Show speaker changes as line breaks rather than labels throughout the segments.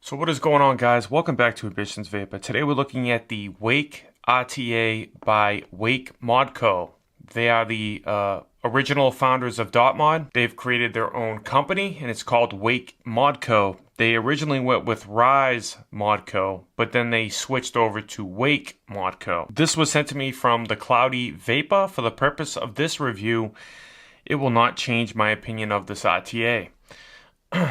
So what is going on, guys? Welcome back to AmbitionZ VapeR. Today we're looking at the Wake RTA by Wake Mod Co. They are the original founders of .mod. They've created their own company and it's called Wake Mod Co. They originally went with Rise Mod Co, but then they switched over to Wake Mod Co. This was sent to me from the Cloudy VapeR. For the purpose of this review, it will not change my opinion of this RTA.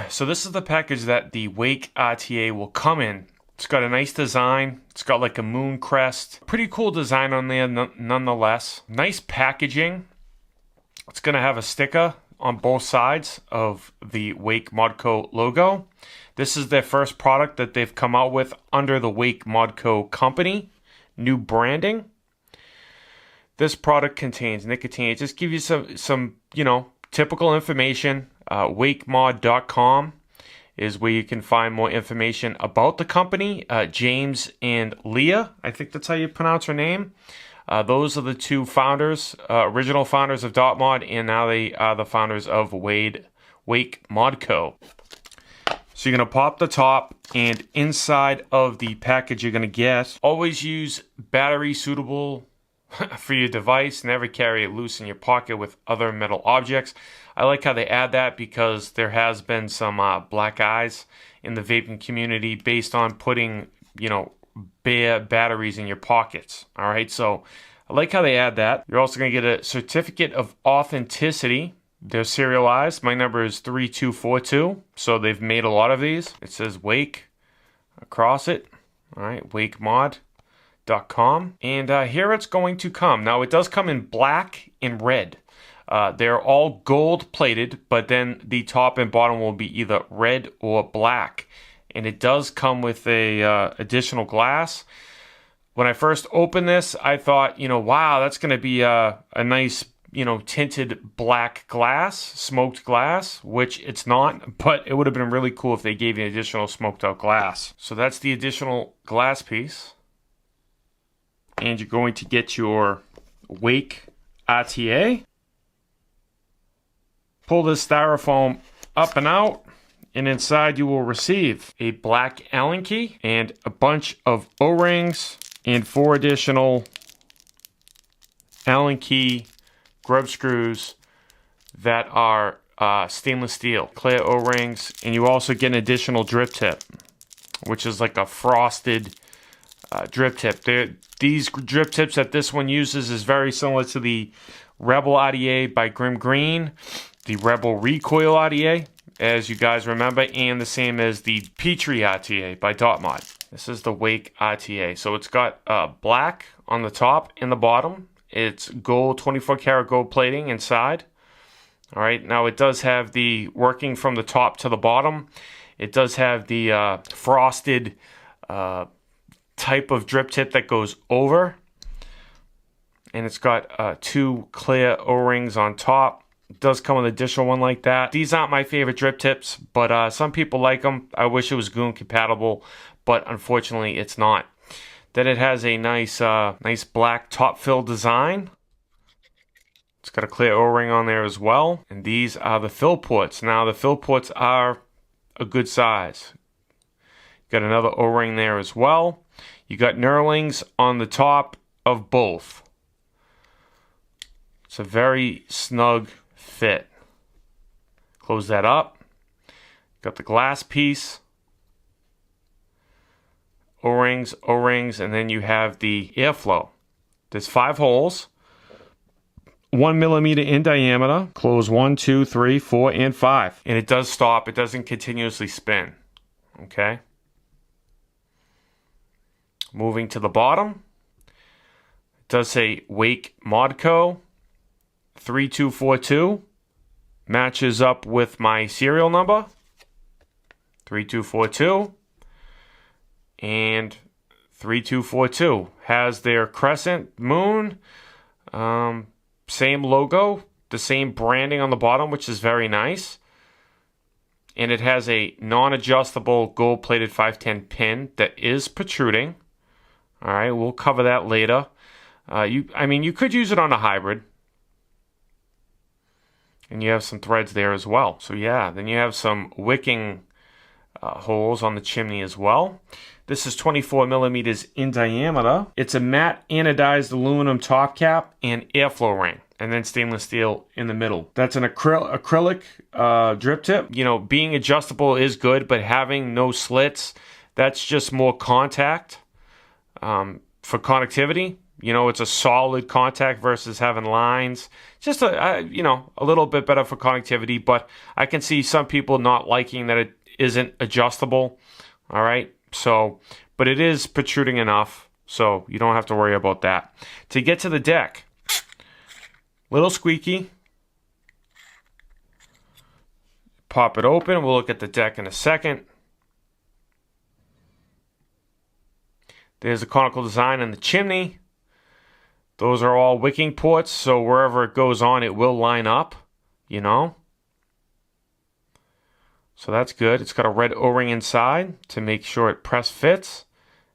So this is the package that the Wake RTA will come in. It's got a nice design. It's got like a moon crest. Pretty cool design on there nonetheless. Nice packaging. It's going to have a sticker on both sides of the Wake Mod Co logo. This is their first product that they've come out with under the Wake Mod Co company. New branding. This product contains nicotine. It just gives you some typical information. WakeMod.com is where you can find more information about the company. James and Leah, I think that's how you pronounce her name. Those are the two founders, original founders of .mod, and now they are the founders of Wake Mod Co. So you're going to pop the top, and inside of the package you're going to get, always use battery suitable for your device. Never carry it loose in your pocket with other metal objects. I like how they add that because there has been some black eyes in the vaping community based on putting, bare batteries in your pockets. All right, so I like how they add that. You're also going to get a certificate of authenticity. They're serialized. My number is 3242, so they've made a lot of these. It says Wake across it. All right, WakeMod.com. And here it's going to come. Now, it does come in black and red. They're all gold plated, but then the top and bottom will be either red or black. And it does come with a additional glass. When I first opened this, I thought, wow, that's going to be a nice, tinted black glass, smoked glass, which it's not, but it would have been really cool if they gave you additional smoked out glass. So that's the additional glass piece. And you're going to get your Wake RTA. Pull this styrofoam up and out, and inside you will receive a black Allen key and a bunch of O-rings and 4 additional Allen key grub screws that are stainless steel, clear O-rings, and you also get an additional drip tip, which is like a frosted drip tip. These drip tips that this one uses is very similar to the Rebel RTA by Grim Green, the Rebel Recoil RTA, as you guys remember, and the same as the Petrie RTA by .mod. This is the Wake RTA. So it's got black on the top and the bottom. It's gold, 24 karat gold plating inside. All right, now it does have the working from the top to the bottom. It does have the frosted type of drip tip that goes over. And it's got 2 clear O-rings on top. It does come with an additional one like that. These aren't my favorite drip tips, but some people like them. I wish it was Goon compatible, but unfortunately it's not. Then it has a nice black top fill design. It's got a clear O-ring on there as well. And these are the fill ports. Now the fill ports are a good size. Got another O-ring there as well. You got knurlings on the top of both. It's a very snug fit. Close that up. Got the glass piece. O-rings, and then you have the airflow. There's 5 holes. 1 millimeter in diameter. Close 1, 2, 3, 4, and 5. And it does stop. It doesn't continuously spin. Okay. Moving to the bottom. It does say Wake Mod Co. 3242 matches up with my serial number 3242, and 3242 has their crescent moon, same logo, the same branding on the bottom, which is very nice, and it has a non-adjustable gold-plated 510 pin that is protruding. All right, we'll cover that later. You could use it on a hybrid. And you have some threads there as well. So yeah, then you have some wicking holes on the chimney as well. This is 24 millimeters in diameter. It's a matte anodized aluminum top cap and airflow ring, and then stainless steel in the middle. That's an acrylic drip tip. You know, being adjustable is good, but having no slits, that's just more contact for connectivity. You know, it's a solid contact versus having lines. Just you know, a little bit better for connectivity, but I can see some people not liking that it isn't adjustable. All right. So, but it is protruding enough, so you don't have to worry about that. To get to the deck, little squeaky. Pop it open. We'll look at the deck in a second. There's a conical design in the chimney. Those are all wicking ports, so wherever it goes on, it will line up, you know. So that's good. It's got a red O-ring inside to make sure it press fits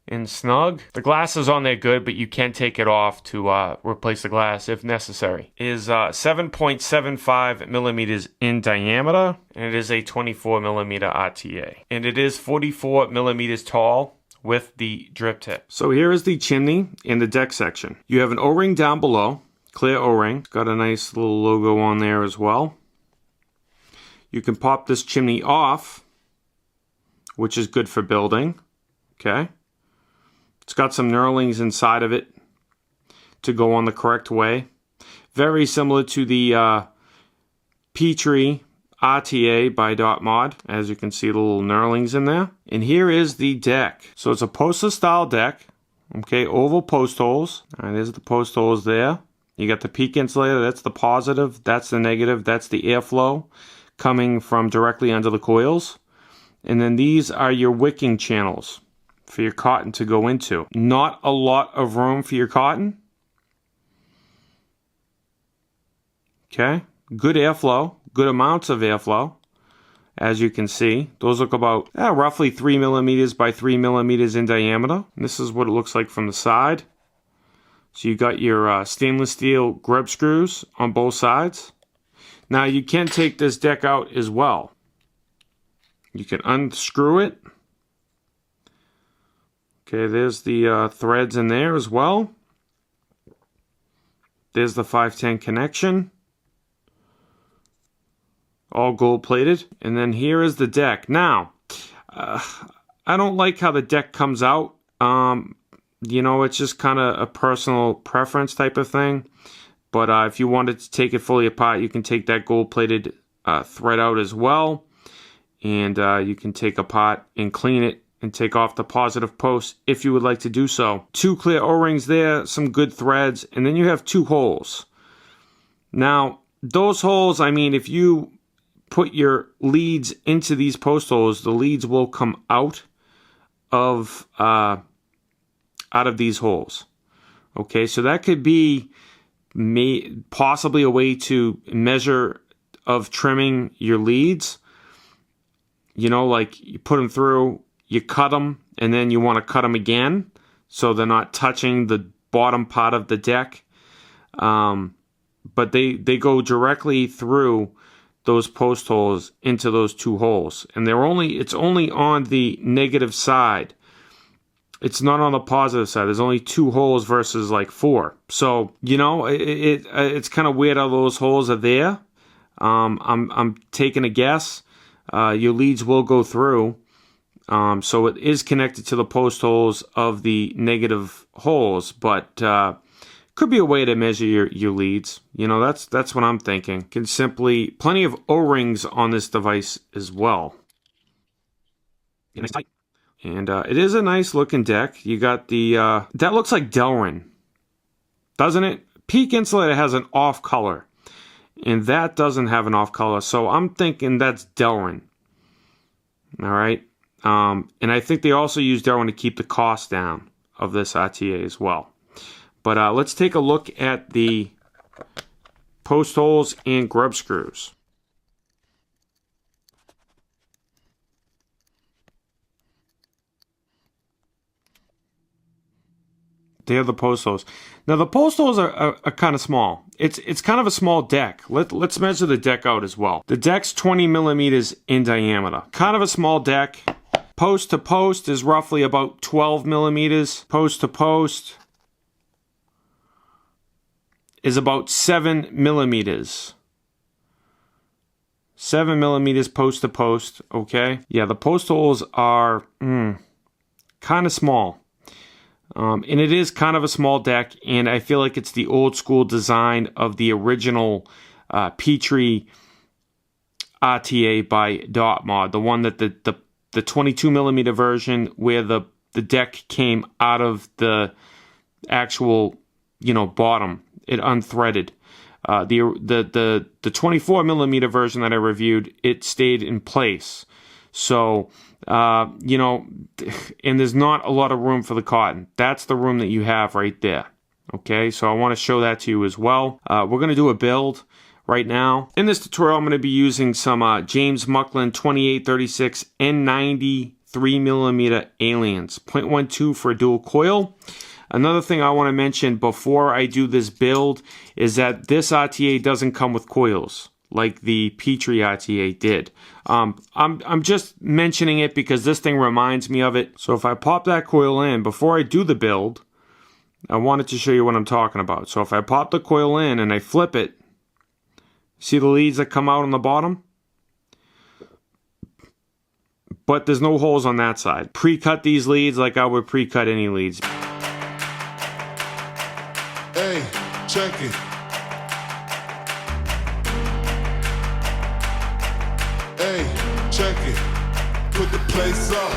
in snug. The glass is on there good, but you can take it off to replace the glass if necessary. It is 7.75 millimeters in diameter, and it is a 24 millimeter RTA. And it is 44 millimeters tall with the drip tip. So here is the chimney in the deck section. You have an O-ring down below, clear O-ring. It's got a nice little logo on there as well. You can pop this chimney off, which is good for building, okay? It's got some knurlings inside of it to go on the correct way. Very similar to the Petrie RTA by Dot Mod. As you can see, the little knurlings in there. And here is the deck. So it's a poster style deck, okay? Oval post holes. All right, there's the post holes there. You got the peak insulator, that's the positive, that's the negative, that's the airflow coming from directly under the coils. And then these are your wicking channels for your cotton to go into. Not a lot of room for your cotton. Okay, good airflow, good amounts of airflow. As you can see, those look about roughly 3 millimeters by 3 millimeters in diameter. And this is what it looks like from the side. So you got your stainless steel grub screws on both sides. Now you can take this deck out as well. You can unscrew it. Okay, there's the threads in there as well. There's the 510 connection. All gold plated. And then here is the deck. Now, I don't like how the deck comes out. You know, it's just kind of a personal preference type of thing. But if you wanted to take it fully apart, you can take that gold-plated thread out as well. And you can take apart and clean it and take off the positive post if you would like to do so. 2 clear O-rings there, some good threads, and then you have 2 holes. Now, those holes, I mean, if you put your leads into these post holes, the leads will come out of these holes. Okay, so that could be possibly a way to measure of trimming your leads. You know, like you put them through, you cut them, and then you want to cut them again so they're not touching the bottom part of the deck. But they go directly through those post holes into those 2 holes, and it's only on the negative side. It's not on the positive side. There's only 2 holes versus like 4. So, you know, it's kind of weird how those holes are there. I'm taking a guess. Your leads will go through. So it is connected to the post holes of the negative holes, but could be a way to measure your leads. You know, that's what I'm thinking. Can simply plenty of O-rings on this device as well. Yeah, nice tight. And it is a nice looking deck. You got the, that looks like Delrin, doesn't it? Peak Insulator has an off color, and that doesn't have an off color. So I'm thinking that's Delrin. All right. And I think they also use Delrin to keep the cost down of this RTA as well. But let's take a look at the post holes and grub screws. They are the post holes. Now the post holes are kind of small. It's kind of a small deck. Let's measure the deck out as well. The deck's 20 millimeters in diameter. Kind of a small deck. Post to post is roughly about 12 millimeters. Post to post is about 7 millimeters. 7 millimeters post to post, okay? Yeah, the post holes are kind of small. And it is kind of a small deck, and I feel like it's the old school design of the original Petrie RTA by Dot Mod, the one that the 22 millimeter version where the deck came out of the actual, bottom. It unthreaded. The 24 millimeter version that I reviewed, it stayed in place. So, and there's not a lot of room for the cotton. That's the room that you have right there. Okay, so I want to show that to you as well. We're going to do a build right now. In this tutorial, I'm going to be using some James Mucklin 2836 N90 3mm aliens. 0.12 for a dual coil. Another thing I want to mention before I do this build is that this RTA doesn't come with coils like the Petrie RTA did. I'm just mentioning it because this thing reminds me of it. So if I pop that coil in, before I do the build, I wanted to show you what I'm talking about. So if I pop the coil in and I flip it, see the leads that come out on the bottom? But there's no holes on that side. Pre-cut these leads like I would pre-cut any leads.
Hey, check it. Hey, check it. Put the place up.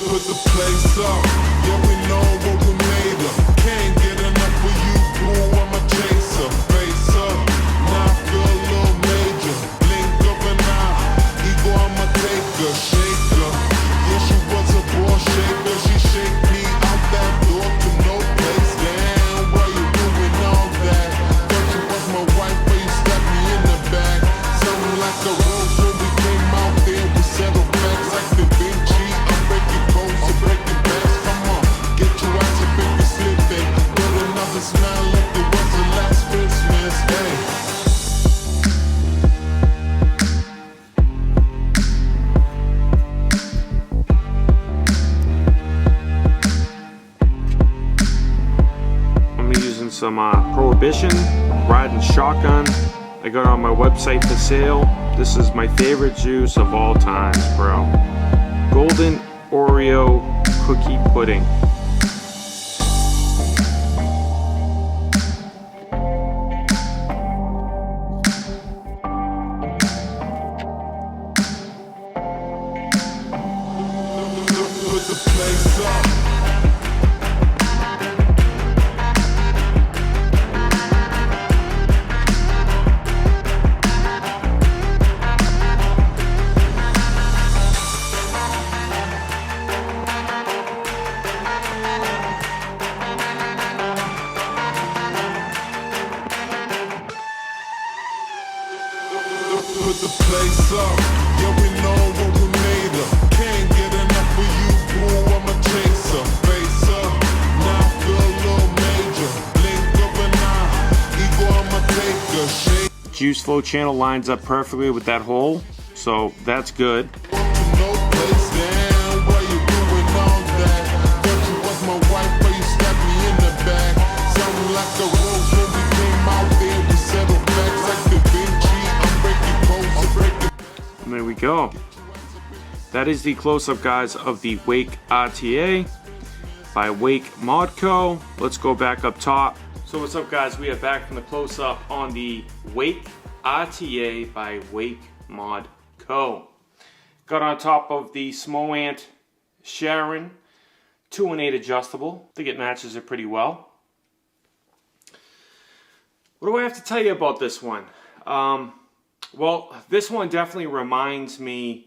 Put the place up, yeah, we know what we made of. Can't get enough of you, boo, I'm a chaser. Face up, now I feel a little major. Blink of an eye, ego, I'm a taker. Shaker, yeah, she was a ball shaker. She shake me out that door to no place. Damn, why you doing all that? Thought you was my wife, but you stabbed me in the back. Something like a rose when we came out there, we settled facts like the Vinci. Smile like it was the last Christmas day.
I'm using some Prohibition riding shotgun. I got it on my website for sale. This is my favorite juice of all times, bro. Golden Oreo cookie pudding.
Put the place up, yeah, we know what we made of. Can't get enough of you, boo, I'm a chaser. Face up, now I feel a little major. Blink of an eye, ego, I'm a taker. Shake.
Juice flow channel lines up perfectly with that hole, so that's good.
No place, damn, why you doing all that? Thought you was my wife, but you stabbed me in the back. Sounding like a rose when we came out there, we settled facts like the Vinci.
There we go. That is the close-up, guys, of the Wake RTA by Wake Modco. Let's go back up top. So what's up, guys? We are back from the close-up on the Wake RTA by Wake Modco. Got on top of the Smoant Sharon 2-in-8 adjustable. I think it matches it pretty well. What do I have to tell you about this one? Well, this one definitely reminds me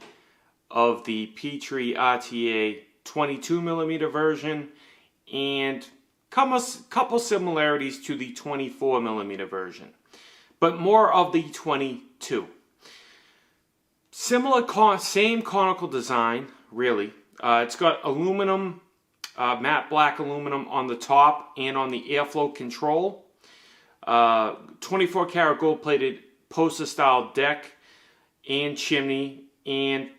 of the Petri RTA 22mm version and couple similarities to the 24mm version, but more of the 22. Same conical design, really. It's got aluminum, matte black aluminum on the top and on the airflow control. 24 karat gold plated poster style deck and chimney, and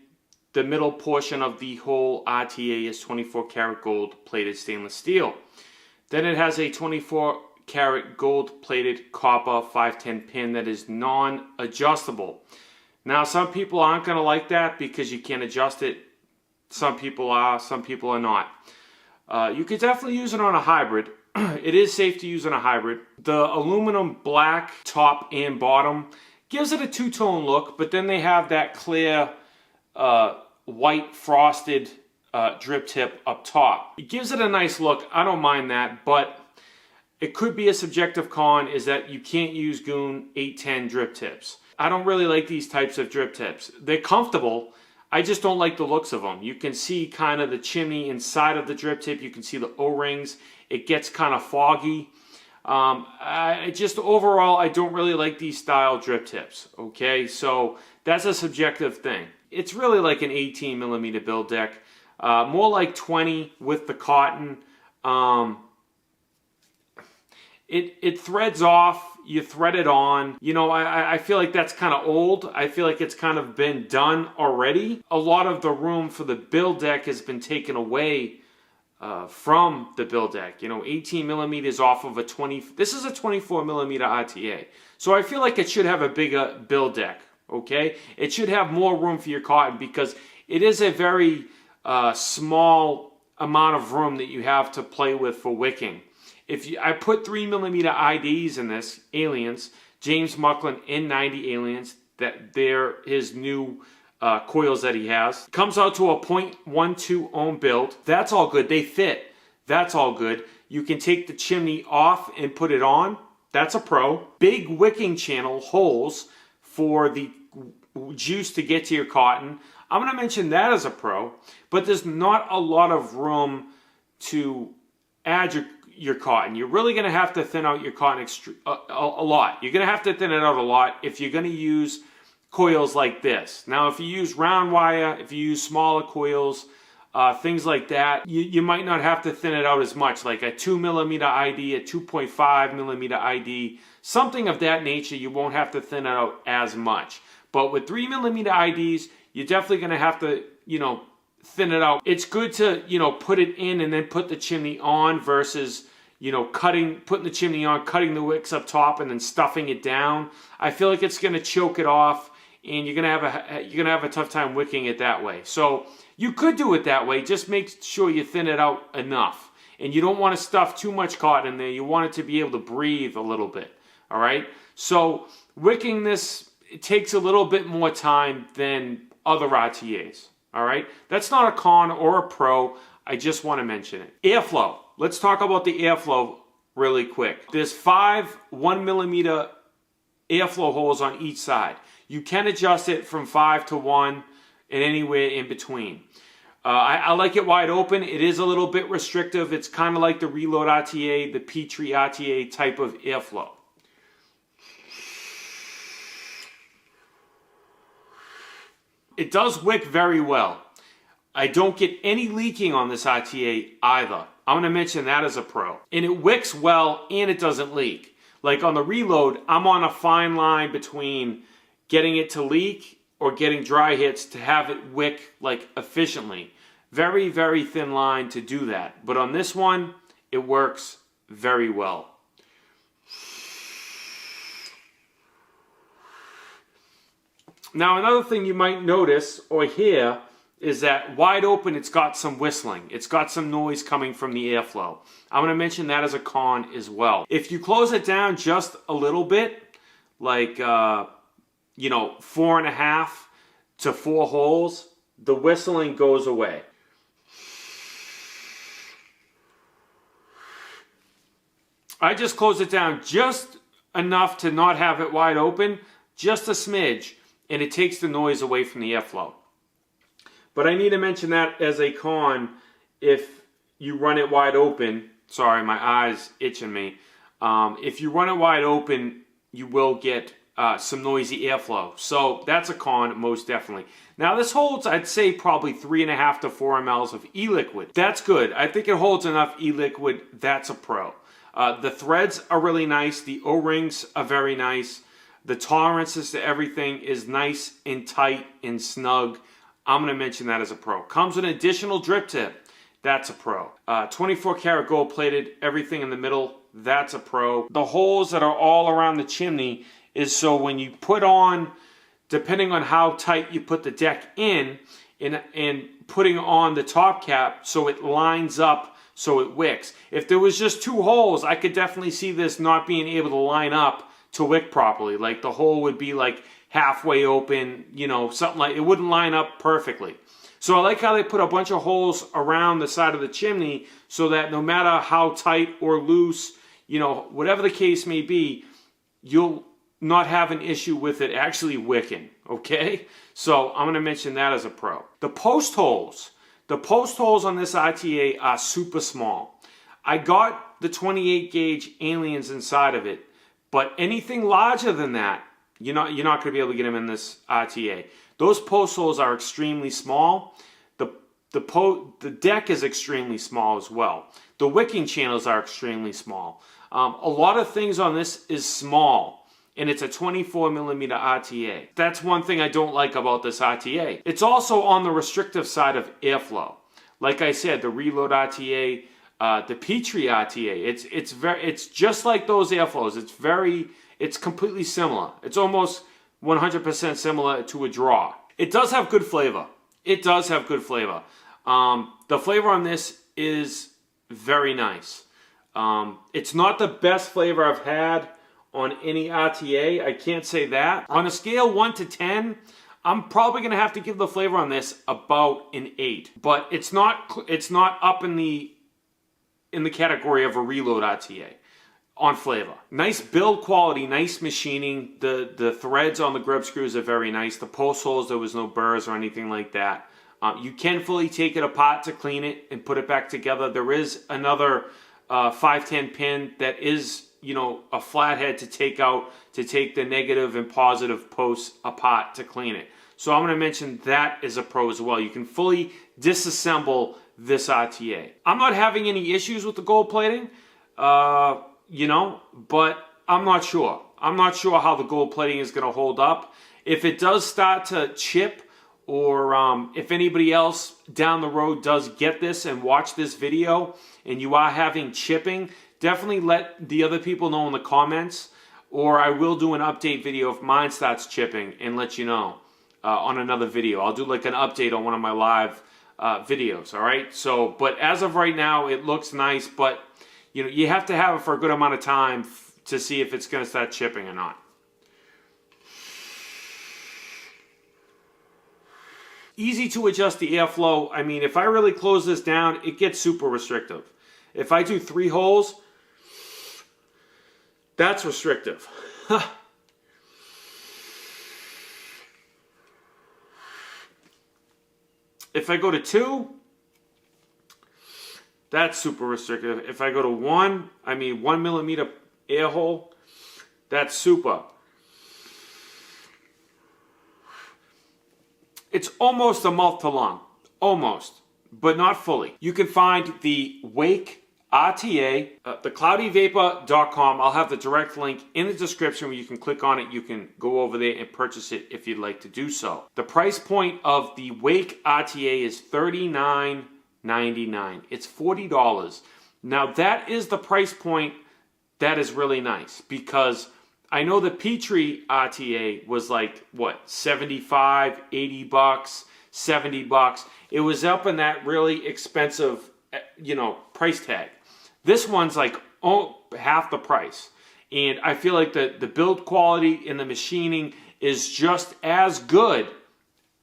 the middle portion of the whole RTA is 24 karat gold plated stainless steel. Then it has a 24 karat gold plated copper 510 pin that is non-adjustable. Now some people aren't going to like that because you can't adjust it. Some people are, some people are not. You could definitely use it on a hybrid. It is safe to use on a hybrid. The aluminum black top and bottom gives it a two-tone look, but then they have that clear white frosted drip tip up top. It gives it a nice look. I don't mind that, but it could be a subjective con is that you can't use Goon 810 drip tips. I don't really like these types of drip tips. They're comfortable. I just don't like the looks of them. You can see kind of the chimney inside of the drip tip. You can see the O-rings. It gets kind of foggy. Overall, I don't really like these style drip tips. Okay, so that's a subjective thing. It's really like an 18mm build deck. More like 20 with the cotton. It threads off, you thread it on. You know, I feel like that's kind of old. I feel like it's kind of been done already. A lot of the room for the build deck has been taken away from the build deck. You know, 18mm off of a 20, this is a 24mm RTA. So I feel like it should have a bigger build deck, okay? It should have more room for your cotton because it is a very small amount of room that you have to play with for wicking. I put 3mm IDs in this, aliens, James Mucklin N90 aliens, that they're his new coils that he has. Comes out to a 0.12 ohm build. That's all good. They fit. That's all good. You can take the chimney off and put it on. That's a pro. Big wicking channel holes for the juice to get to your cotton. I'm going to mention that as a pro, but there's not a lot of room to add your cotton. You're really going to have to thin out your cotton a lot. You're going to have to thin it out a lot if you're going to use coils like this. Now, if you use round wire, if you use smaller coils, things like that, you might not have to thin it out as much, like a 2mm ID, a 2.5mm ID, something of that nature. You won't have to thin it out as much. But with 3mm IDs, you're definitely going to have to, you know, thin it out. It's good to, you know, put it in and then put the chimney on versus, you know, putting the chimney on, cutting the wicks up top and then stuffing it down. I feel like it's going to choke it off and you're going to have a tough time wicking it that way. So you could do it that way. Just make sure you thin it out enough. And you don't want to stuff too much cotton in there. You want it to be able to breathe a little bit. All right? So wicking this, it takes a little bit more time than other RTAs. All right? That's not a con or a pro. I just want to mention it. Airflow. Let's talk about the airflow really quick. There's 5 1mm airflow holes on each side. You can adjust it from 5 to 1 and anywhere in between. I like it wide open. It is a little bit restrictive. It's kind of like the Reload RTA, the Petri RTA type of airflow. It does wick very well. I don't get any leaking on this RTA either. I'm going to mention that as a pro. And it wicks well and it doesn't leak. Like on the Reload, I'm on a fine line between getting it to leak or getting dry hits to have it wick like efficiently. Very, very thin line to do that. But on this one, it works very well. Now another thing you might notice or hear is that wide open it's got some whistling. It's got some noise coming from the airflow. I'm going to mention that as a con as well. If you close it down just a little bit, like 4.5 to 4 holes, the whistling goes away. I just close it down just enough to not have it wide open, just a smidge. and it takes the noise away from the airflow. But I need to mention that as a con, if you run it wide open, sorry, my eye's itching me. If you run it wide open, you will get some noisy airflow. So that's a con, most definitely. Now this holds, I'd say, probably 3.5 to 4 mLs of e-liquid. That's good. I think it holds enough e-liquid. That's a pro. The threads are really nice. The O-rings are very nice. The tolerances to everything is nice and tight and snug. I'm going to mention that as a pro. Comes with an additional drip tip. That's a pro. 24 karat gold plated, everything in the middle. That's a pro. The holes that are all around the chimney is so when you put on, depending on how tight you put the deck in, and putting on the top cap so it lines up so it wicks. If there was just 2 holes, I could definitely see this not being able to line up to wick properly. Like the hole would be like halfway open, you know, something like, it wouldn't line up perfectly. So I like how they put a bunch of holes around the side of the chimney so that no matter how tight or loose, you know, whatever the case may be, you'll not have an issue with it actually wicking, okay? So I'm going to mention that as a pro. The post holes. The post holes on this RTA are super small. I got the 28 gauge aliens inside of it, but anything larger than that, you're not going to be able to get them in this RTA. Those post holes are extremely small. The deck is extremely small as well. The wicking channels are extremely small. A lot of things on this is small, and it's a 24 millimeter RTA. That's one thing I don't like about this RTA. It's also on the restrictive side of airflow. Like I said, the Reload RTA, the Petrie RTA, it's just like those airflows. It's completely similar. It's almost 100% similar to a draw. It does have good flavor. It does have good flavor. The flavor on this is very nice. It's not the best flavor I've had on any RTA. I can't say that. On a scale 1 to 10, I'm probably going to have to give the flavor on this about an 8. But it's not up in the category of a Reload RTA. On flavor. Nice build quality, nice machining. The threads on the grub screws are very nice. The post holes, there was no burrs or anything like that. You can fully take it apart to clean it and put it back together. There is another 510 pin that is, you know, a flathead to take out, to take the negative and positive posts apart to clean it. So I'm going to mention that as a pro as well. You can fully disassemble this RTA. I'm not having any issues with the gold plating. You know, but I'm not sure. I'm not sure how the gold plating is going to hold up. If it does start to chip, or if anybody else down the road does get this and watch this video and you are having chipping, definitely let the other people know in the comments, or I will do an update video if mine starts chipping and let you know on another video. I'll do like an update on one of my live videos, all right? So, but as of right now, it looks nice, but you know, you have to have it for a good amount of time to see if it's going to start chipping or not. Easy to adjust the airflow. I mean, if I really close this down, it gets super restrictive. If I do 3 holes, that's restrictive. If I go to 2, that's super restrictive. If I go to 1, I mean 1 millimeter air hole, that's super. It's almost a mouth to lung. Almost. But not fully. You can find the Wake RTA, thecloudyvapor.com. I'll have the direct link in the description where you can click on it. You can go over there and purchase it if you'd like to do so. The price point of the Wake RTA is $39.99. It's $40. Now that is the price point that is really nice, because I know the Petrie RTA was like, what, 75, 80 bucks, 70 bucks. It was up in that really expensive, you know, price tag. This one's like half the price. And I feel like the build quality and the machining is just as good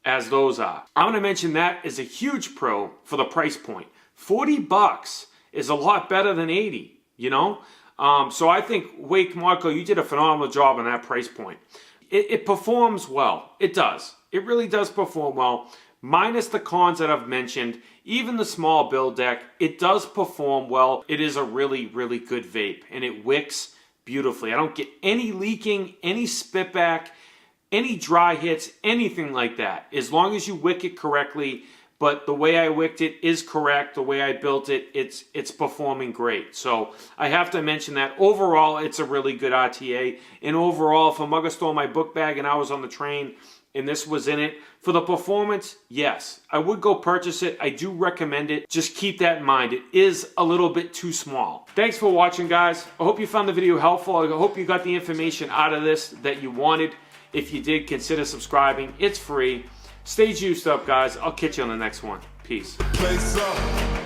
as those are. I'm going to mention that as a huge pro for the price point. 40 bucks is a lot better than 80, you know? So I think Wake Modco, you did a phenomenal job on that price point. It performs well. It does. It really does perform well. Minus the cons that I've mentioned, even the small build deck, it does perform well. It is a really, really good vape, and it wicks beautifully. I don't get any leaking, any spitback, any dry hits, anything like that. As long as you wick it correctly, but the way I wicked it is correct. The way I built it, it's performing great. So I have to mention that. Overall, it's a really good RTA. And overall, if a mugger stole my book bag and I was on the train and this was in it, for the performance, yes, I would go purchase it. I do recommend it. Just keep that in mind. It is a little bit too small. Thanks for watching, guys. I hope you found the video helpful. I hope you got the information out of this that you wanted. If you did, consider subscribing. It's free. Stay juiced up, guys. I'll catch you on the next one. Peace.
Place up.